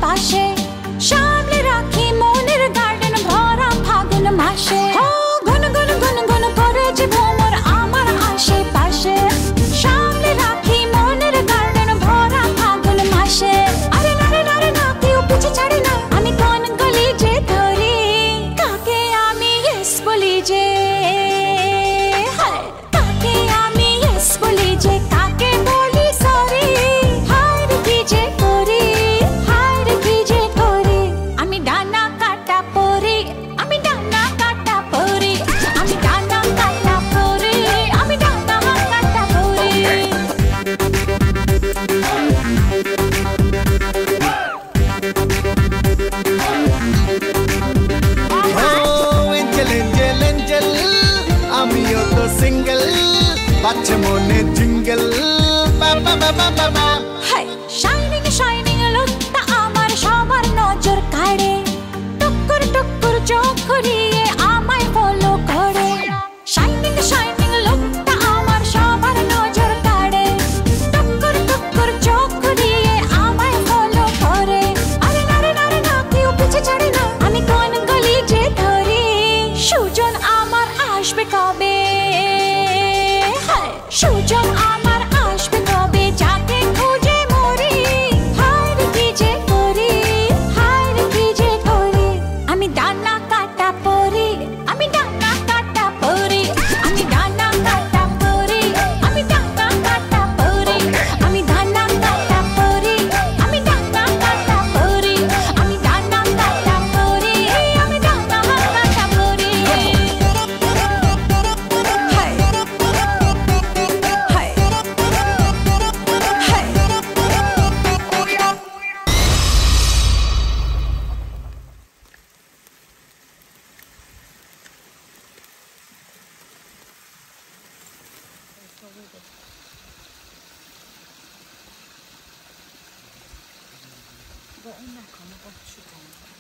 পাশে সামনে রাখি মনের গার্ডেন ভরা ফাগুন মাসে ঘন ঘন ঘন ঘন করে যে ভ্রমর আমার আশেপাশে সামনে রাখি মনের গার্ডেন ভরা ফাগুন মাসে আরে নারে নারে না কেউ পিছে ছাড়ে না আমি কোন গলি যে ধরি কাকে আমি ইয়েস বলি যে কাকে আমি ইয়েস বলি যে কাকে বলি সরি হায় রে কি যে করি বাচ্চা মনে জিঙ্গল বাবা বাবা বাবা হাই শাইনিং শাইনিং লুকটা আমার সবার নজর কাড়ে টুকুর টুকুর চোখ ঘুরিয়ে আমায় ফলো করে শাইনিং শাইনিং লুকটা আমার সবার নজর কাড়ে টুকুর টুকুর চোখ ঘুরিয়ে আমায় ফলো করে আরে নারে নারে না কেউ পিছে ছাড়ে না আমি কোন গলি যে ধরি সুজন আমার আসবে কবে সুজন আমার আসবে কবে যাকে খুঁজে মরি হায় রে কি যে করি হায় রে কি যে করি আমি ডানা কাটা পরি আমি ডানা কাটা পরি আমি ডানা কাটা পরি আমি ডানা কাটা পরি আমি ডানা কাটা পরি আমি ডানা কাটা পরি আমি ডানা কাটা পরি আমি ডানা কাটা পরি Bo ona komu podszyta.